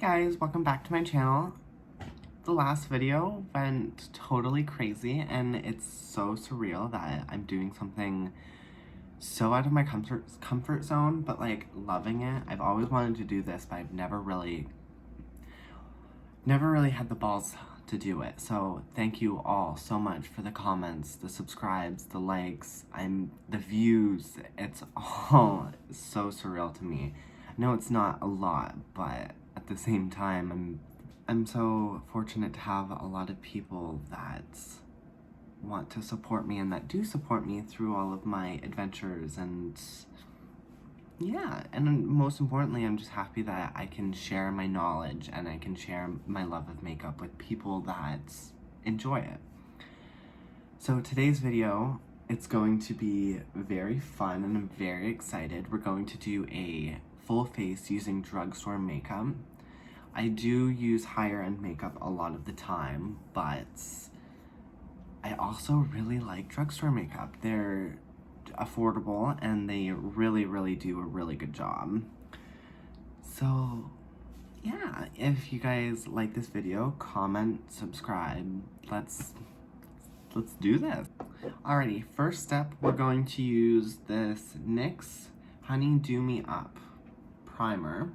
guys, welcome back to my channel. The last video went totally crazy and it's so surreal that I'm doing something so out of my comfort zone, but like loving it. I've always wanted to do this, but I've never really had the balls to do it. So thank you all so much for the comments, the subscribes, the likes, the views. It's all so surreal to me. I know it's not a lot, but at the same time, I'm so fortunate to have a lot of people that want to support me and that do support me through all of my adventures. And yeah, and most importantly, I'm just happy that I can share my knowledge and I can share my love of makeup with people that enjoy it. So today's video, it's going to be very fun and I'm very excited. We're going to do a full face using drugstore makeup. I do use higher end makeup a lot of the time, but I also really like drugstore makeup. They're affordable and they really do a really good job. So yeah, if you guys like this video, comment, subscribe. Let's do this. Alrighty, first step, we're going to use this NYX Honey Do Me Up primer.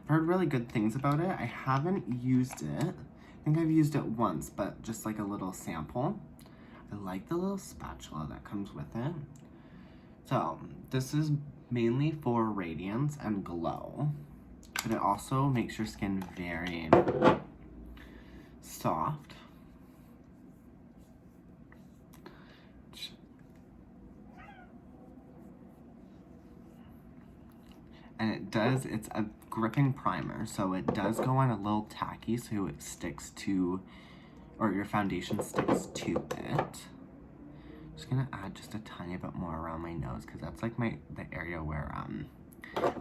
I've heard really good things about it. I haven't used it. I think I've used it once, but just like a little sample. I like the little spatula that comes with it. So this is mainly for radiance and glow, but it also makes your skin very soft. And it's a gripping primer, so it does go on a little tacky so it sticks to, or your foundation sticks to it. Just gonna add just a tiny bit more around my nose because that's like the area where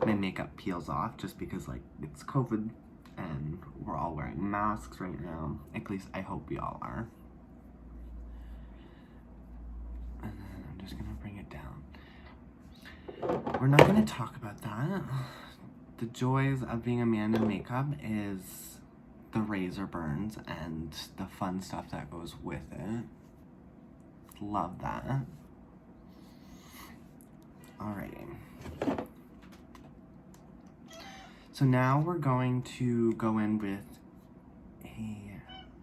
my makeup peels off, just because like it's COVID and we're all wearing masks right now. At least I hope we all are. And then I'm just gonna bring it down. We're not gonna talk about that. The joys of being a man in makeup is the razor burns and the fun stuff that goes with it. Love that. Alrighty. So now we're going to go in with a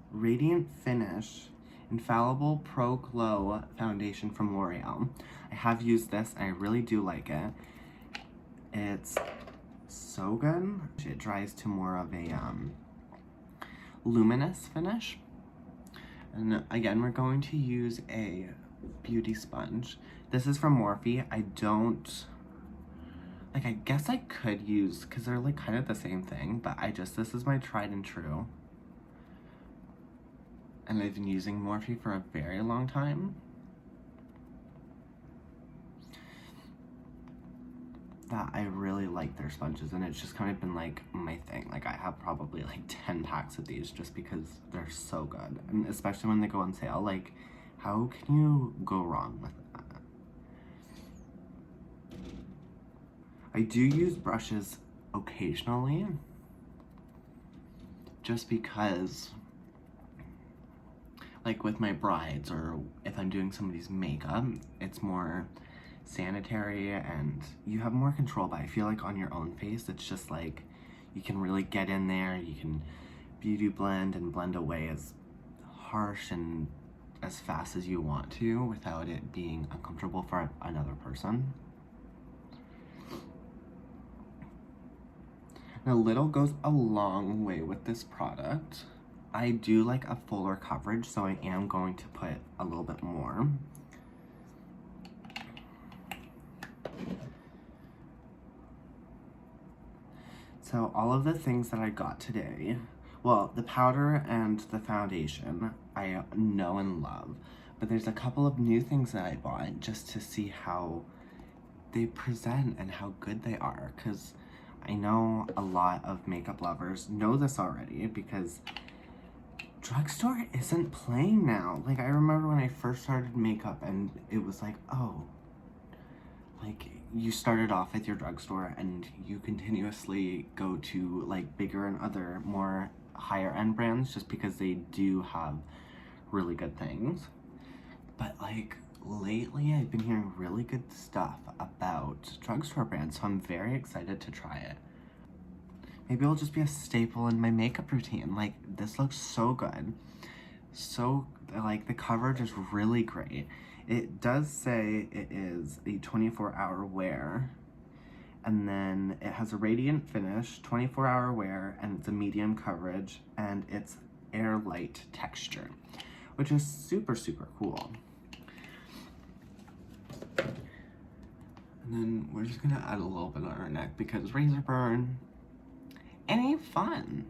Radiant Finish Infallible Pro Glow Foundation from L'Oreal. I have used this and I really do like it. It's so good. It dries to more of a luminous finish. And again, we're going to use a beauty sponge. This is from Morphe. I guess I could use, because they're like kind of the same thing, but this is my tried and true. And I've been using Morphe for a very long time. That I really like their sponges, and it's just kind of been like my thing. Like I have probably like 10 packs of these just because they're so good, and especially when they go on sale. Like, how can you go wrong with that? I do use brushes occasionally, just because, like with my brides or if I'm doing somebody's makeup, it's more sanitary and you have more control. But I feel like on your own face, it's just like you can really get in there, you can beauty blend and blend away as harsh and as fast as you want to without it being uncomfortable for another person. And a little goes a long way with this product. I do like a fuller coverage, so I am going to put a little bit more. So all of the things that I got today, well, the powder and the foundation, I know and love. But there's a couple of new things that I bought just to see how they present and how good they are. Because I know a lot of makeup lovers know this already because drugstore isn't playing now. Like, I remember when I first started makeup and it was like, oh, like, you started off at your drugstore and you continuously go to like bigger and other more higher end brands just because they do have really good things. But like lately I've been hearing really good stuff about drugstore brands, so I'm very excited to try it. Maybe it'll just be a staple in my makeup routine. Like, this looks so good. So, like, the coverage is really great. It does say it is a 24-hour wear. And then it has a radiant finish, 24-hour wear, and it's a medium coverage, and it's air light texture, which is super, super cool. And then we're just gonna add a little bit on our neck because razor burn, it ain't fun.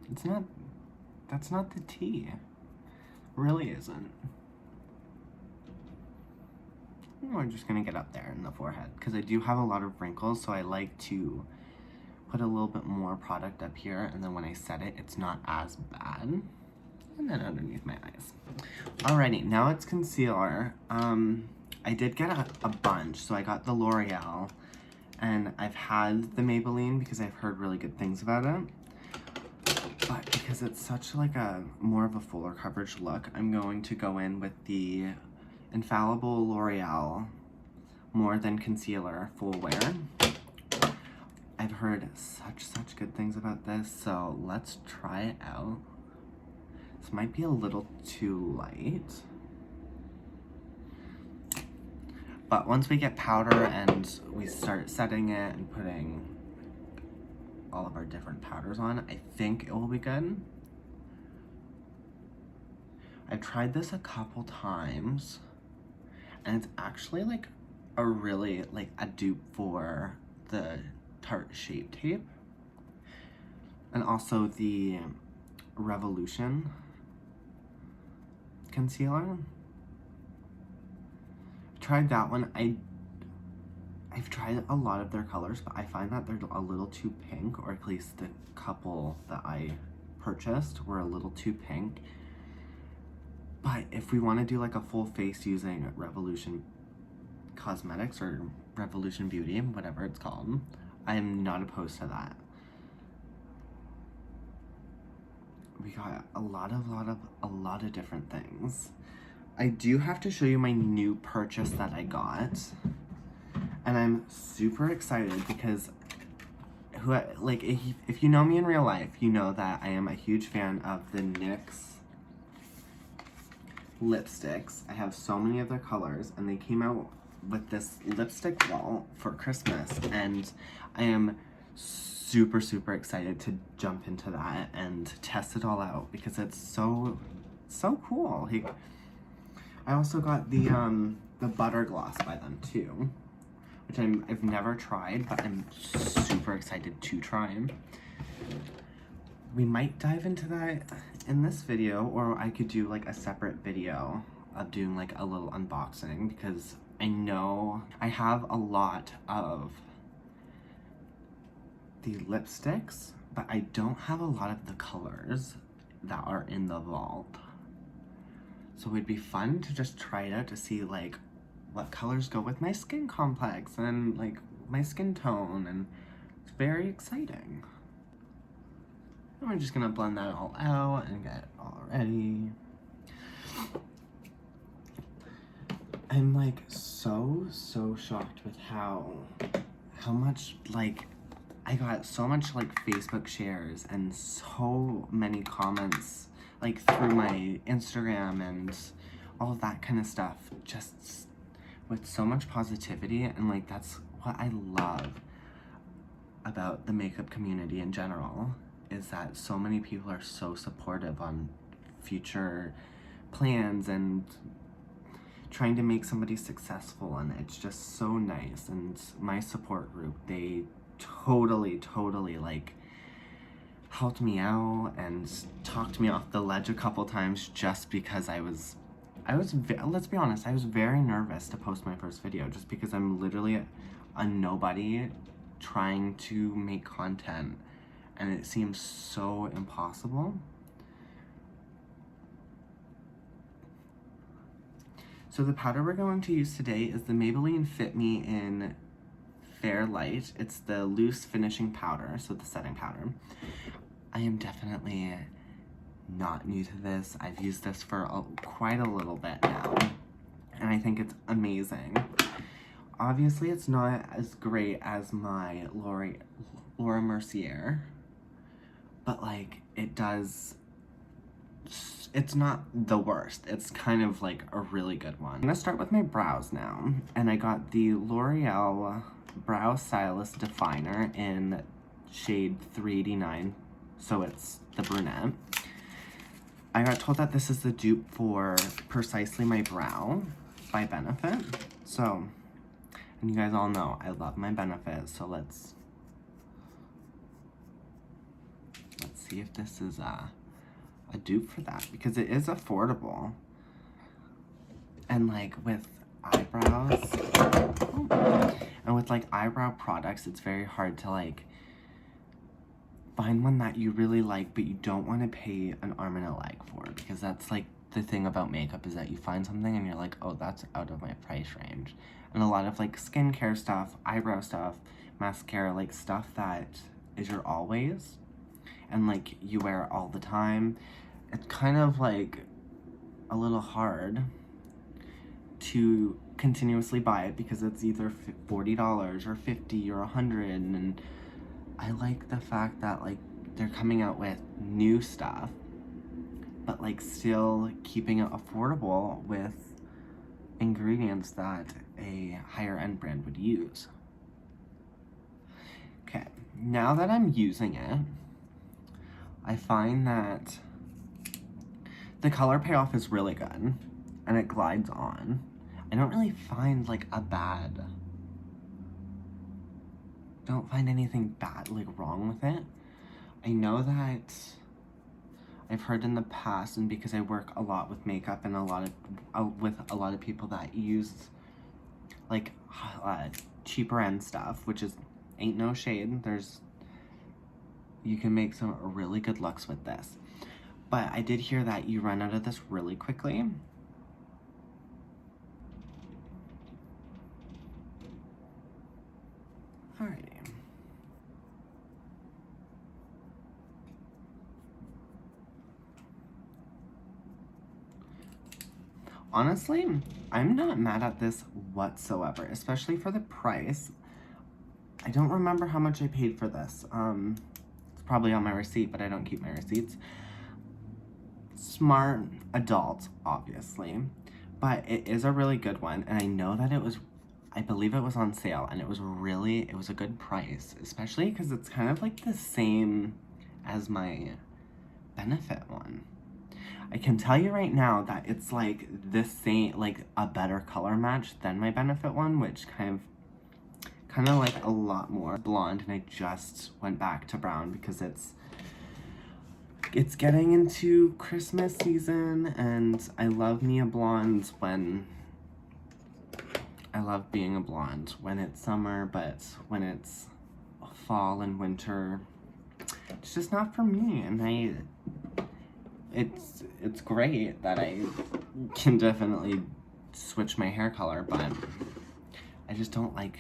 That's not the tea. Really isn't. We're just gonna get up there in the forehead because I do have a lot of wrinkles, so I like to put a little bit more product up here, and then when I set it, it's not as bad. And then underneath my eyes. Alrighty, now it's concealer. I did get a bunch, so I got the L'Oreal, and I've had the Maybelline because I've heard really good things about it. But because it's such like a more of a fuller coverage look, I'm going to go in with the Infallible L'Oreal More Than Concealer Full Wear. I've heard such good things about this, so let's try it out. This might be a little too light. But once we get powder and we start setting it and putting all of our different powders on, I think it will be good. I've tried this a couple times, and it's actually like a really like a dupe for the Tarte Shape Tape, and also the Revolution concealer. Tried that one. I've tried a lot of their colors, but I find that they're a little too pink, or at least the couple that I purchased were a little too pink. But if we want to do like a full face using Revolution Cosmetics or Revolution Beauty, whatever it's called, I am not opposed to that. We got a lot of different things. I do have to show you my new purchase that I got, and I'm super excited because if you know me in real life, you know that I am a huge fan of the NYX lipsticks. I have so many of their colors, and they came out with this lipstick wall for Christmas, and I am super excited to jump into that and test it all out because it's so cool. I also got the butter gloss by them too, which I've never tried, but I'm super excited to try. We might dive into that in this video, or I could do like a separate video of doing like a little unboxing, because I know I have a lot of the lipsticks, but I don't have a lot of the colors that are in the vault. So it'd be fun to just try it out to see like what colors go with my skin complex and like my skin tone, and it's very exciting. And we're just gonna blend that all out and get it all ready. I'm like so shocked with how much like I got so much like Facebook shares and so many comments like through my Instagram and all of that kind of stuff, just with so much positivity, and like that's what I love about the makeup community in general, is that so many people are so supportive on future plans and trying to make somebody successful, and it's just so nice. And my support group, they totally like helped me out and talked me off the ledge a couple times just because let's be honest, I was very nervous to post my first video just because I'm literally a nobody trying to make content, and it seems so impossible. So the powder we're going to use today is the Maybelline Fit Me in Fair Light. It's the loose finishing powder, so the setting powder. I am definitely not new to this. I've used this for quite a little bit now, and I think it's amazing. Obviously, it's not as great as my Laura Mercier, but like it's not the worst. It's kind of like a really good one. I'm gonna start with my brows now, and I got the L'Oreal Brow Stylist Definer in shade 389, so it's the brunette. I got told that this is the dupe for Precisely My Brow by Benefit. So, and you guys all know I love my Benefit, so let's see if this is a dupe for that, because it is affordable. And like with eyebrows, and with like eyebrow products, it's very hard to like find one that you really like, but you don't want to pay an arm and a leg for, because that's like the thing about makeup, is that you find something and you're like, oh, that's out of my price range. And a lot of like skincare stuff, eyebrow stuff, mascara, like stuff that is your always, and like you wear it all the time, it's kind of like a little hard to continuously buy it, because it's either $40 or $50 or $100, and I like the fact that like they're coming out with new stuff, but like still keeping it affordable with ingredients that a higher end brand would use. Okay, now that I'm using it, I find that the color payoff is really good and it glides on. I don't really find like don't find anything bad, like wrong with it. I know that I've heard in the past, and because I work a lot with makeup and with a lot of people that use like cheaper end stuff, which is ain't no shade. You can make some really good looks with this. But I did hear that you run out of this really quickly. Alrighty. Honestly, I'm not mad at this whatsoever, especially for the price. I don't remember how much I paid for this. It's probably on my receipt, but I don't keep my receipts. Smart adult, obviously, but it is a really good one, and I know that I believe it was on sale, and it was a good price, especially because it's kind of like the same as my Benefit one. I can tell you right now that it's like the same, like a better color match than my Benefit one, which kind of like a lot more blonde, and I just went back to brown because it's getting into Christmas season, and I love me a blonde I love being a blonde when it's summer, but when it's fall and winter, it's just not for me. And it's great that I can definitely switch my hair color, but I just don't like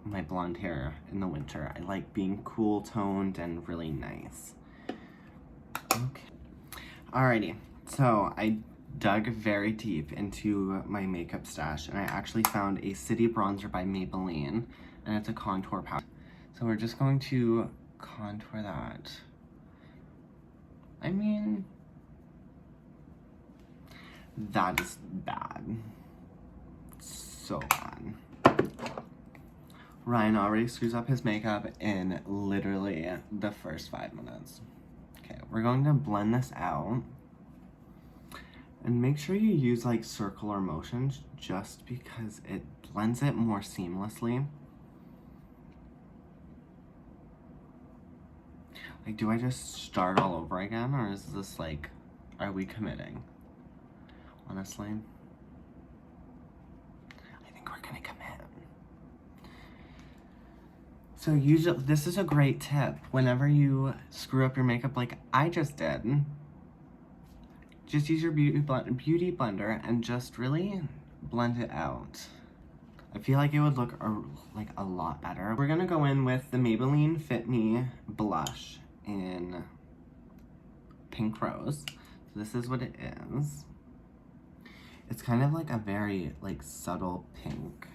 my blonde hair in the winter. I like being cool toned and really nice. Okay. Alrighty, so I dug very deep into my makeup stash, and I actually found a City Bronzer by Maybelline, and it's a contour powder. So we're just going to contour that. I mean, that is bad. So bad. Ryan already screws up his makeup in literally the first 5 minutes. Okay, we're going to blend this out. And make sure you use like circular motions, just because it blends it more seamlessly. Like, do I just start all over again, or is this like, are we committing? Honestly, I think we're gonna commit. So usually, this is a great tip. Whenever you screw up your makeup like I just did, just use your beauty blender and just really blend it out. I feel like it would look like a lot better. We're gonna go in with the Maybelline Fit Me blush in Pink Rose. So this is what it is. It's kind of like a very like subtle pink.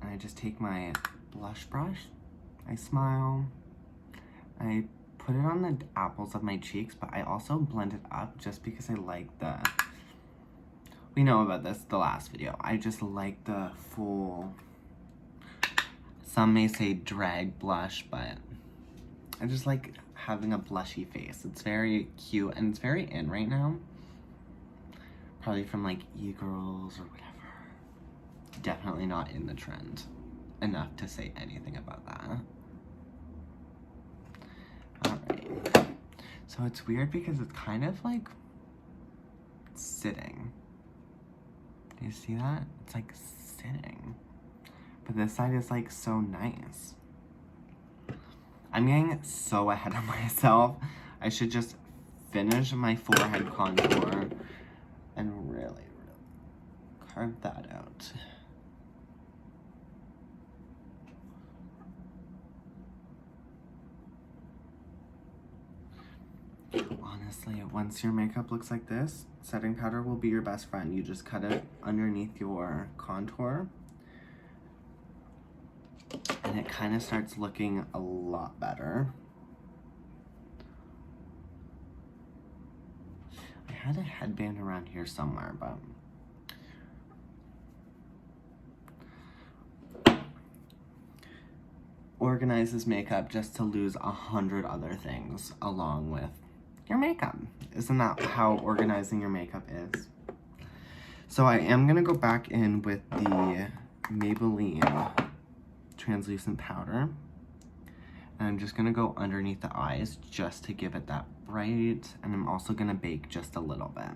And I just take my blush brush, I smile, I put it on the apples of my cheeks, but I also blend it up just because I like the, we know about this the last video, I just like the full, some may say drag blush, but I just like having a blushy face. It's very cute and it's very in right now. Probably from like e-girls or whatever. Definitely not in the trend enough to say anything about that. Alright. So it's weird because it's kind of like sitting. Do you see that? It's like sitting. But this side is like so nice. I'm getting so ahead of myself. I should just finish my forehead contour and really carve that out. Honestly, once your makeup looks like this, setting powder will be your best friend. You just cut it underneath your contour, and it kind of starts looking a lot better. I had a headband around here somewhere, but organizes makeup just to lose 100 other things along with your makeup. Isn't that how organizing your makeup is? So I am gonna go back in with the Maybelline translucent powder. And I'm just gonna go underneath the eyes just to give it that bright, and I'm also gonna bake just a little bit.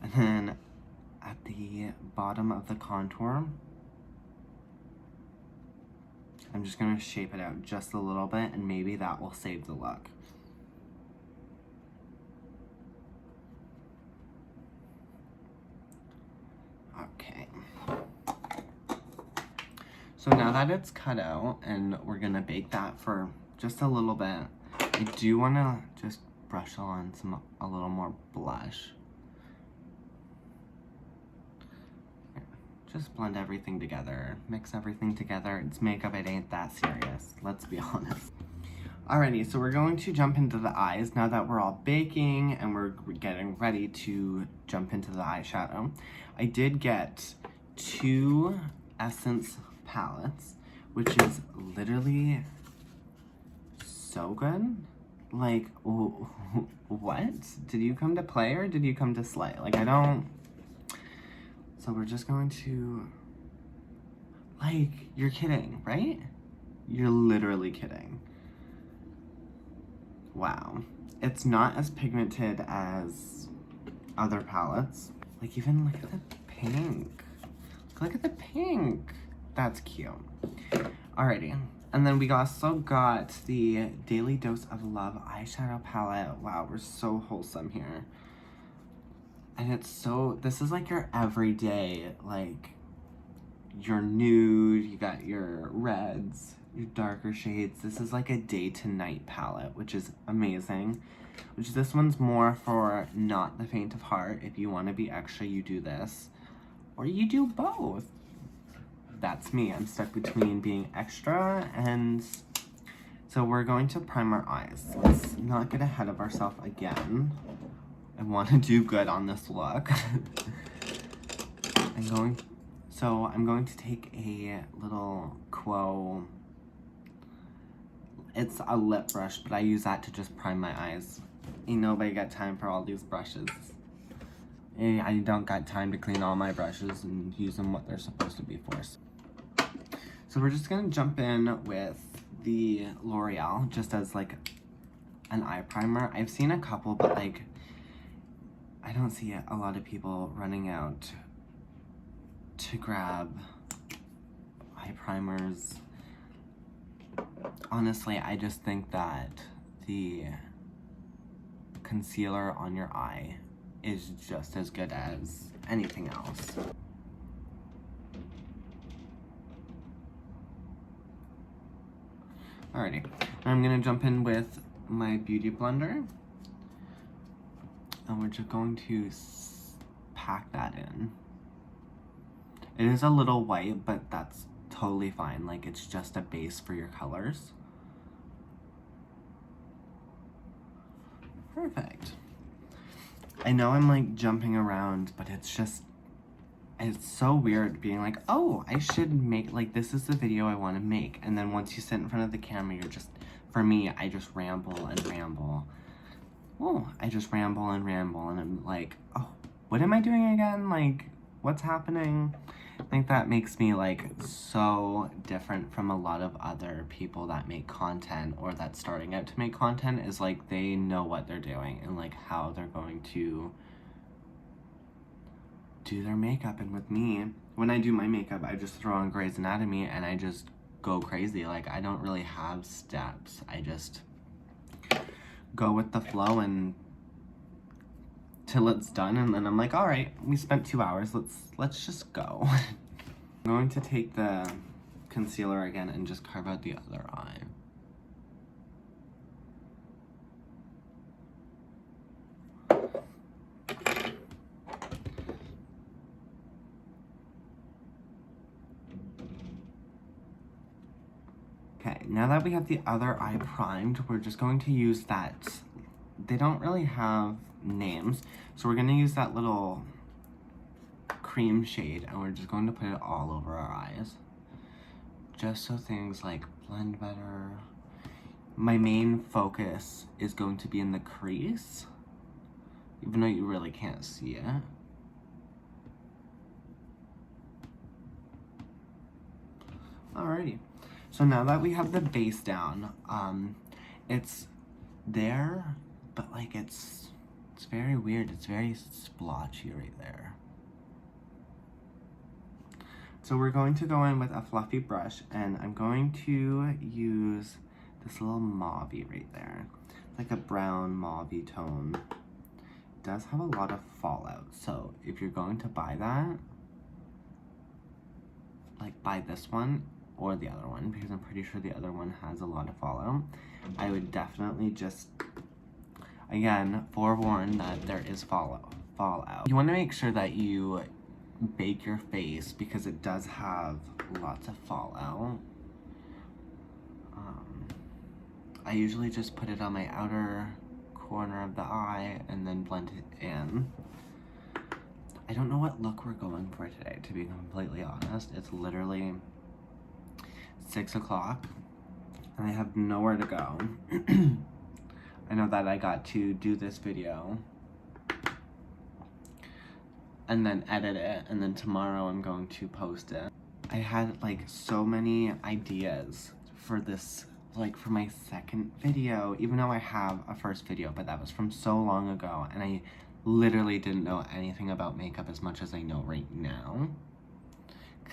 And then at the bottom of the contour, I'm just gonna shape it out just a little bit, and maybe that will save the look. Okay. So now that it's cut out, and we're gonna bake that for just a little bit, I do wanna just brush on a little more blush. Just blend everything together, mix everything together. It's makeup, it ain't that serious, let's be honest. Alrighty, so we're going to jump into the eyes now that we're all baking and we're getting ready to jump into the eyeshadow. I did get 2 Essence palettes, which is literally so good. Like, what? Did you come to play or did you come to slay? Like, I don't... So we're just going to, like, you're kidding, right? You're literally kidding. Wow. It's not as pigmented as other palettes. Like, even look at the pink. Look at the pink. That's cute. Alrighty. And then we also got the Daily Dose of Love eyeshadow palette. Wow, we're so wholesome here. And it's so, this is like your everyday, like, your nude, you got your reds, your darker shades. This is like a day to night palette, which is amazing. Which this one's more for not the faint of heart. If you want to be extra, you do this. Or you do both. That's me. I'm stuck between being extra and... So we're going to prime our eyes. Let's not get ahead of ourselves again. I want to do good on this look. I'm going to take a little Quo. It's a lip brush, but I use that to just prime my eyes. Ain't nobody got time for all these brushes. I don't got time to clean all my brushes and use them what they're supposed to be for. So we're just gonna jump in with the L'Oreal just as like an eye primer. I've seen a couple, but like I don't see a lot of people running out to grab eye primers. Honestly, I just think that the concealer on your eye is just as good as anything else. Alrighty, I'm gonna jump in with my beauty blender, and we're just going to pack that in. It is a little white, but that's totally fine. Like, it's just a base for your colors. Perfect. I know I'm like jumping around, but it's so weird being like, oh, I should make, like, this is the video I want to make. And then once you sit in front of the camera, you're just, for me, I just ramble and ramble. Oh, I just ramble and ramble, and I'm like, oh, what am I doing again? Like, what's happening? I think that makes me like so different from a lot of other people that make content or that's starting out to make content, is like they know what they're doing and like how they're going to do their makeup. And with me, when I do my makeup, I just throw on Grey's Anatomy and I just go crazy. Like, I don't really have steps. I just go with the flow and till it's done, and then I'm like, all right, we spent 2 hours, let's just go. I'm going to take the concealer again and just carve out the other eye. Okay, now that we have the other eye primed, we're just going to use that. They don't really have names, so we're gonna use that little cream shade, and we're just going to put it all over our eyes, just so things like blend better. My main focus is going to be in the crease, even though you really can't see it. Alrighty, so now that we have the base down, it's there, but like it's very weird. It's very splotchy right there. So we're going to go in with a fluffy brush, and I'm going to use this little mauve-y right there. It's like a brown mauve-y tone. It does have a lot of fallout, so if you're going to buy that, like buy this one or the other one, because I'm pretty sure the other one has a lot of fallout. I would definitely just, again, forewarn that there is fallout. You want to make sure that you bake your face because it does have lots of fallout. I usually just put it on my outer corner of the eye and then blend it in. I don't know what look we're going for today, to be completely honest. It's literally 6 o'clock and I have nowhere to go. I know that I got to do this video and then edit it, and then tomorrow I'm going to post it. I had like so many ideas for this, like for my second video, even though I have a first video, but that was from so long ago, and I literally didn't know anything about makeup as much as I know right now.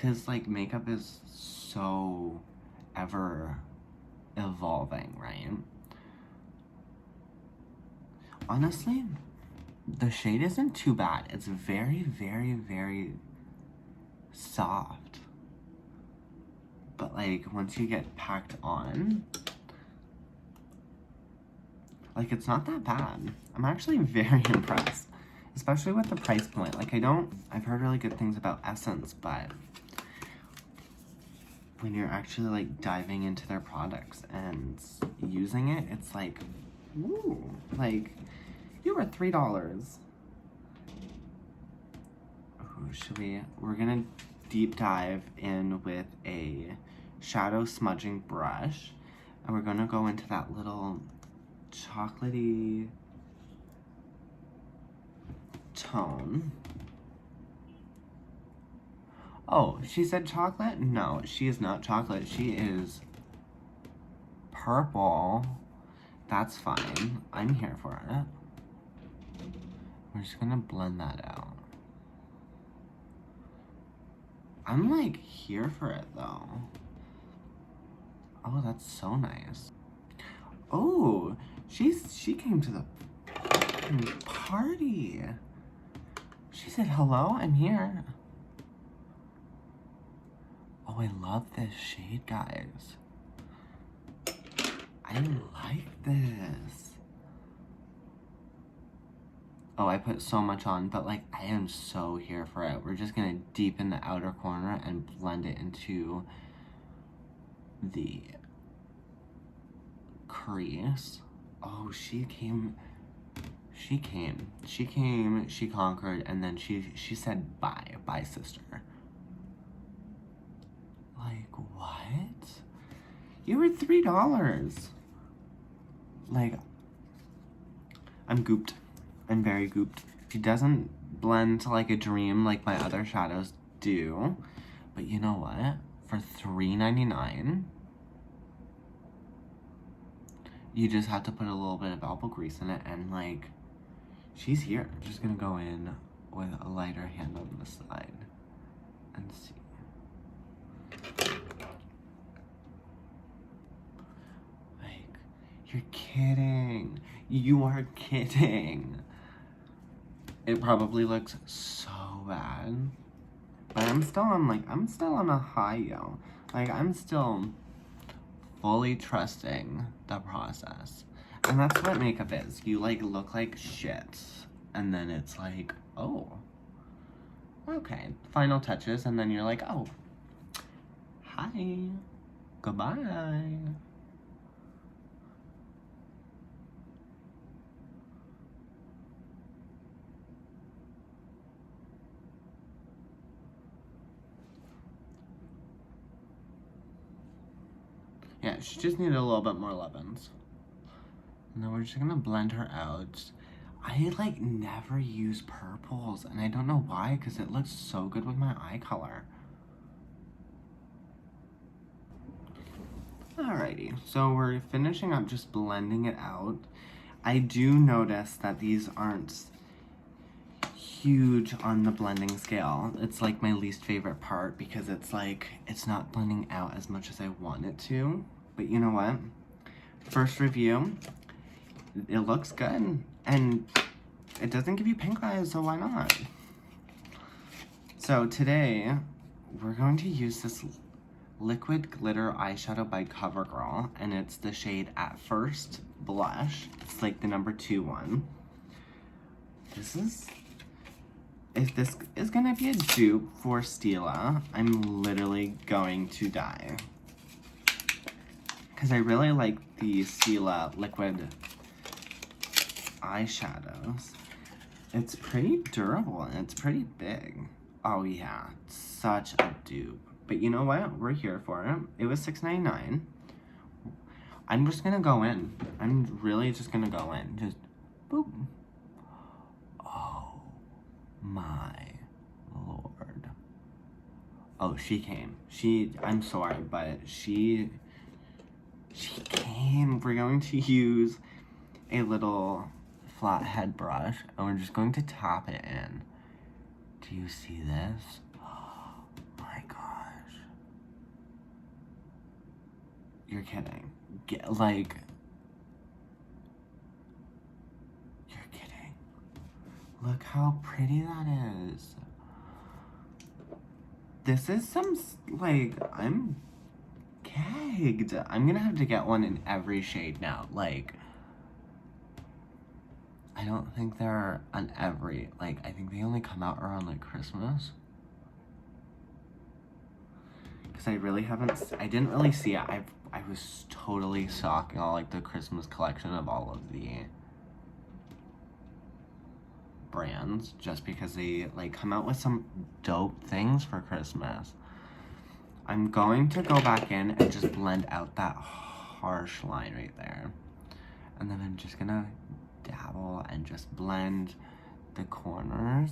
Cause like makeup is so ever evolving, right? Honestly, the shade isn't too bad. It's very, very, very soft. But like once you get packed on, like it's not that bad. I'm actually very impressed, especially with the price point. Like I've heard really good things about Essence, but when you're actually like diving into their products and using it, it's like, ooh, like you were $3. Ooh, we're gonna deep dive in with a shadow smudging brush, and we're gonna go into that little chocolatey tone. Oh, she said chocolate? No, she is not chocolate. She is purple. That's fine. I'm here for it. We're just gonna blend that out. I'm like here for it though. Oh, that's so nice. Oh, she came to the freaking party. She said, hello, I'm here. Oh, I love this shade, guys. I like this. Oh, I put so much on, but like, I am so here for it. We're just gonna deepen the outer corner and blend it into the crease. Oh, she conquered, and then she said bye. Bye, sister. Like, what? You were $3. Like, I'm gooped. I'm very gooped. She doesn't blend to like a dream like my other shadows do. But you know what? For $3.99, you just have to put a little bit of elbow grease in it, and like, she's here. I'm just gonna go in with a lighter hand on the side and see. Like, you're kidding. You are kidding. It probably looks so bad, but I'm still on a high, yo. Like, I'm still fully trusting the process. And that's what makeup is. You like look like shit, and then it's like, oh, okay, final touches, and then you're like, oh, hi, goodbye. Yeah, she just needed a little bit more leavens. And then we're just gonna blend her out. I like never use purples, and I don't know why, because it looks so good with my eye color. Alrighty, so we're finishing up just blending it out. I do notice that these aren't huge on the blending scale. It's like my least favorite part, because it's like, it's not blending out as much as I want it to. But you know what? First review, it looks good, and it doesn't give you pink eyes, so why not? So today, we're going to use this liquid glitter eyeshadow by CoverGirl, and it's the shade At First Blush. It's like the number 2 one. If this is gonna be a dupe for Stila, I'm literally going to die. Because I really like the Stila liquid eyeshadows. It's pretty durable and it's pretty big. Oh yeah, such a dupe. But you know what? We're here for it. It was $6.99. I'm just gonna go in. I'm really just gonna go in. Just boop. Oh my lord. Oh, she came. I'm sorry, but she came. We're going to use a little flat head brush, and we're just going to tap it in. Do you see this? Oh my gosh. You're kidding. Like, you're kidding. Look how pretty that is. This is some, like, I'm gagged. I'm gonna have to get one in every shade now. Like, I don't think they're on every, like, I think they only come out around, like, Christmas. Because I didn't really see it. I was totally stocking all, like, the Christmas collection of all of the brands, just because they, like, come out with some dope things for Christmas. I'm going to go back in and just blend out that harsh line right there. And then I'm just gonna dabble and just blend the corners.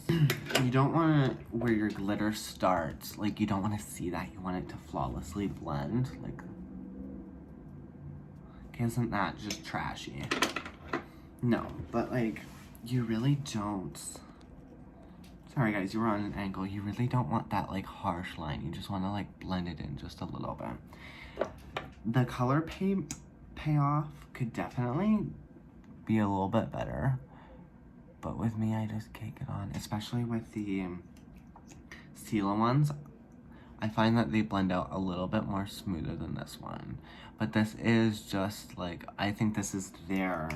You don't want to, where your glitter starts, like, you don't want to see that. You want it to flawlessly blend. Like, isn't that just trashy? No, but like, you really don't. Sorry guys, you were on an angle. You really don't want that like harsh line. You just want to like blend it in just a little bit. The color payoff could definitely be a little bit better. But with me, I just cake it on, especially with the Stila ones. I find that they blend out a little bit more smoother than this one. But this is just like, I think this is their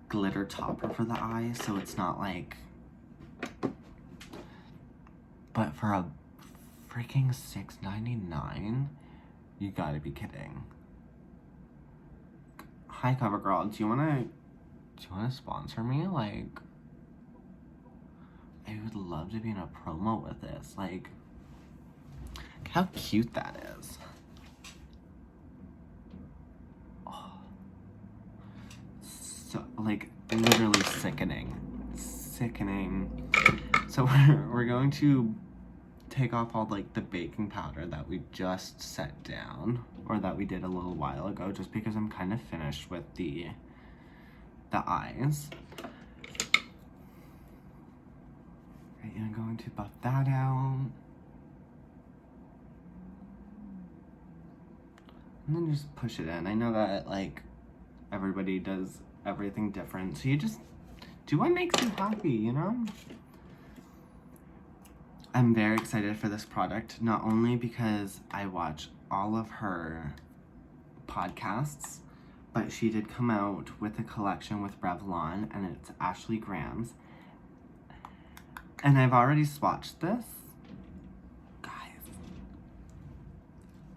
glitter topper for the eye, so it's not like, but for a freaking $6.99, you gotta be kidding. Hi CoverGirl, do you wanna sponsor me? Like, I would love to be in a promo with this. Like, how cute that is. Oh. So, like, literally sickening. Sickening. So we're going to take off all, like, the baking powder that we just set down, or that we did a little while ago, just because I'm kind of finished with the eyes. Right, I'm going to buff that out. And then just push it in. I know that, like, everybody does everything different, so you just do what makes you happy, you know? I'm very excited for this product, not only because I watch all of her podcasts, but she did come out with a collection with Revlon, and it's Ashley Graham's. And I've already swatched this.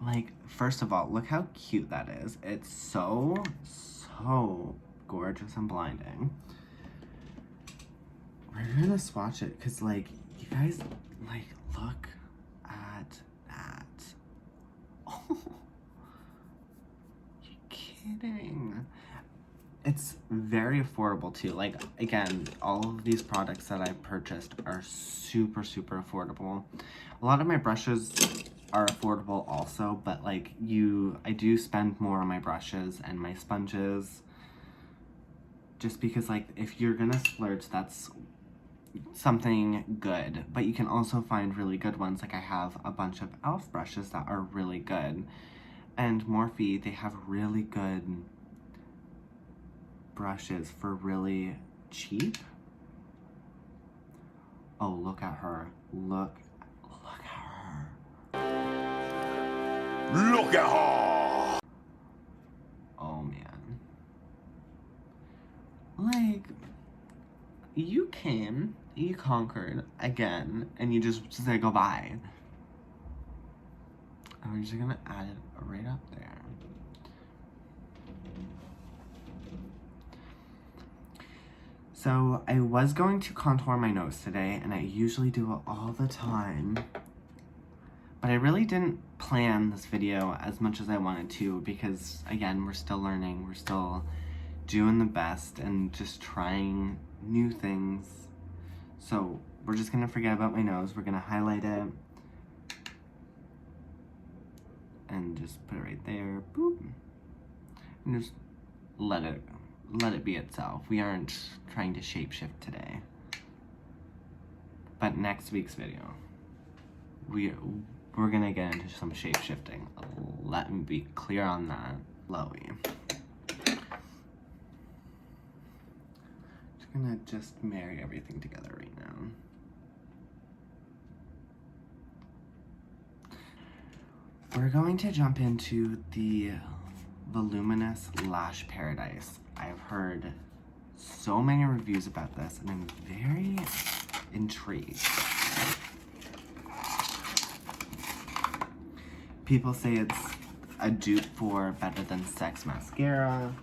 Like, first of all, look how cute that is. It's so gorgeous and blinding. We're gonna swatch it, because, like, you guys, like, look at that. Oh, you're kidding. It's very affordable, too. Like, again, all of these products that I purchased are super affordable. A lot of my brushes are affordable also, but like I do spend more on my brushes and my sponges, just because, like, if you're gonna splurge, that's something good. But you can also find really good ones. Like, I have a bunch of e.l.f. brushes that are really good, and Morphe, they have really good brushes for really cheap. Oh, look at her. Look at her. Look at her! Oh, man. Like, you came, you conquered again, and you just said goodbye. And we're just gonna add it right up there. So, I was going to contour my nose today, and I usually do it all the time. But I really didn't plan this video as much as I wanted to, because, again, we're still learning, we're still doing the best and just trying new things. So we're just gonna forget about my nose. We're gonna highlight it and just put it right there. Boop. And just let it be itself. We aren't trying to shapeshift today. But next week's video, we're gonna get into some shape-shifting. Let me be clear on that. Lowy. Just gonna marry everything together right now. We're going to jump into the Voluminous Lash Paradise. I've heard so many reviews about this, and I'm very intrigued. People say it's a dupe for Better Than Sex mascara,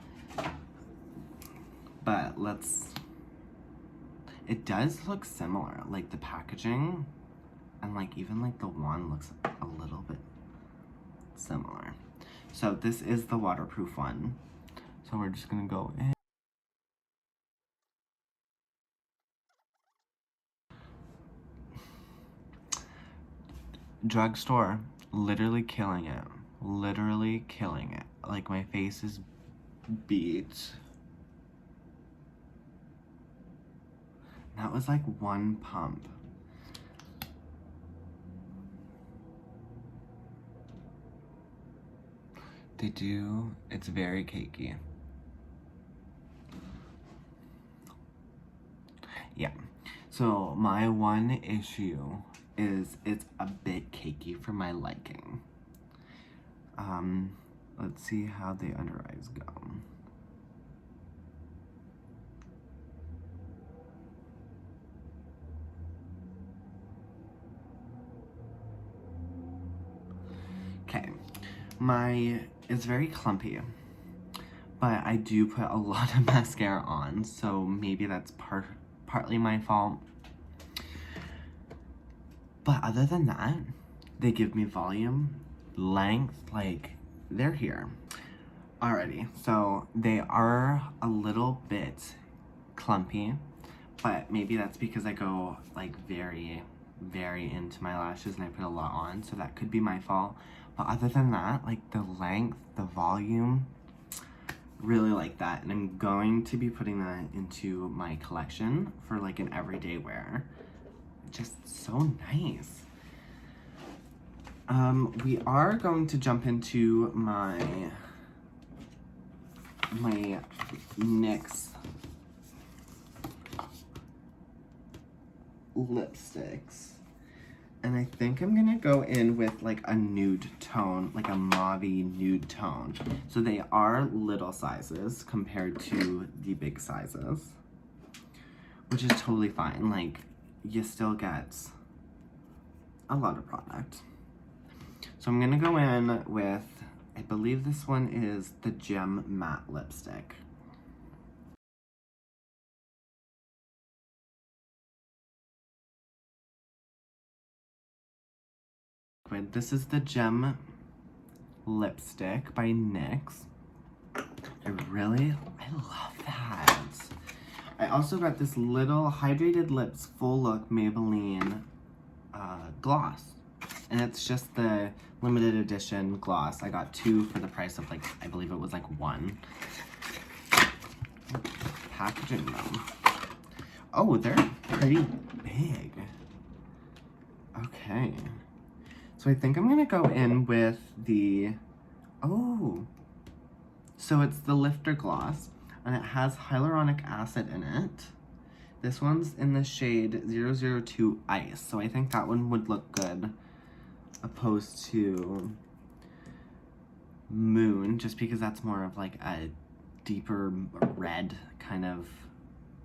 but it does look similar. Like, the packaging and, like, even, like, the wand looks a little bit similar. So this is the waterproof one. So we're just gonna go in. Drugstore, literally killing it. Literally killing it. Like, my face is beat. That was like one pump. It's very cakey. Yeah. So my one issue is it's a bit cakey for my liking. Let's see how the under eyes go. Okay, it's very clumpy, but I do put a lot of mascara on, so maybe that's partly my fault. But other than that, they give me volume, length, like, they're here. Alrighty, so they are a little bit clumpy, but maybe that's because I go, like, very, very into my lashes and I put a lot on, so that could be my fault. But other than that, like, the length, the volume, really like that. And I'm going to be putting that into my collection for, like, an everyday wear. Just so nice. We are going to jump into my NYX lipsticks. And I think I'm gonna go in with like a nude tone, like a mauve-y nude tone. So they are little sizes compared to the big sizes, which is totally fine. Like, you still get a lot of product. So I'm gonna go in with, I believe this one is the Gem Matte Lipstick. This is the Gem Lipstick by NYX. I love that. I also got this little Hydrated Lips Full Look Maybelline gloss. And it's just the limited edition gloss. I got 2 for the price of, like, I believe it was like 1. Packaging them. Oh, they're pretty big. Okay. So I think I'm gonna go in with the, so it's the Lifter Gloss, and it has hyaluronic acid in it. This one's in the shade 002 Ice, so I think that one would look good opposed to Moon, just because that's more of like a deeper red kind of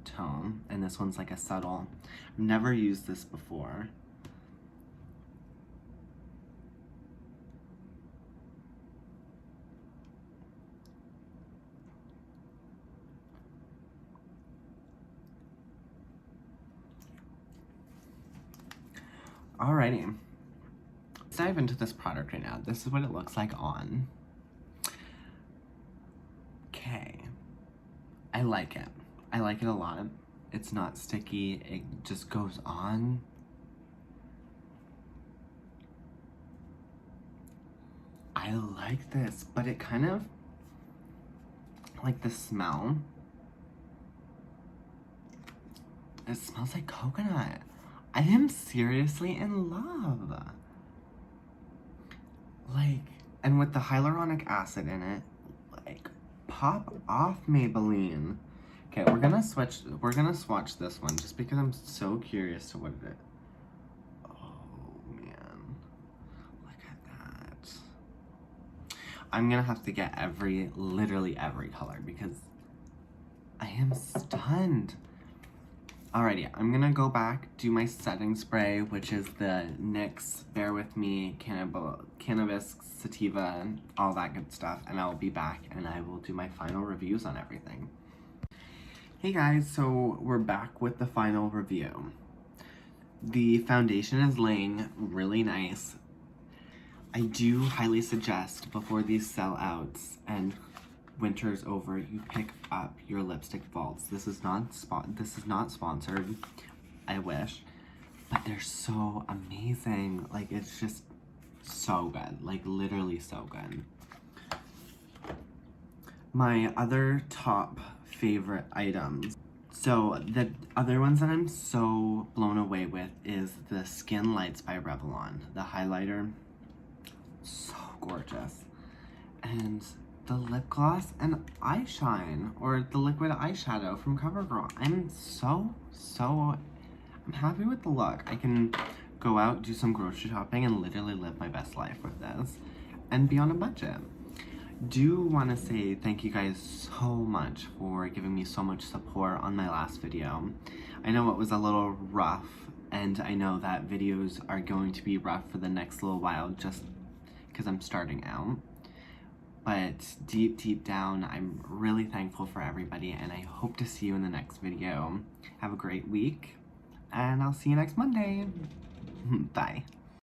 tone, and this one's like a subtle. I've never used this before. Alrighty, let's dive into this product right now. This is what it looks like on. Okay, I like it. I like it a lot. It's not sticky, it just goes on. I like this, but it kind of, like the smell, it smells like coconut. I am seriously in love. Like, and with the hyaluronic acid in it, like, pop off, Maybelline. Okay, we're gonna swatch this one just because I'm so curious to what it is. Oh man, look at that. I'm gonna have to get literally every color because I am stunned. Alrighty, I'm gonna go back, do my setting spray, which is the NYX Bear With Me Cannabis Sativa, and all that good stuff, and I'll be back and I will do my final reviews on everything. Hey guys, so we're back with the final review. The foundation is laying really nice. I do highly suggest before these sell outs and winter's over, you pick up your lipstick vaults. This is not sponsored. I wish, but they're so amazing. Like, it's just so good. Like, literally so good. My other top favorite items. So the other ones that I'm so blown away with is the Skin Lights by Revlon. The highlighter, so gorgeous. And the lip gloss and eye shine, or the liquid eyeshadow from CoverGirl. I'm so So I'm happy with the look. I can go out, do some grocery shopping, and literally live my best life with this and be on a budget. Do want to say thank you guys so much for giving me so much support on my last video. I know it was a little rough, and I know that videos are going to be rough for the next little while just because I'm starting out. But deep down, I'm really thankful for everybody, and I hope to see you in the next video. Have a great week, and I'll see you next Monday. Bye.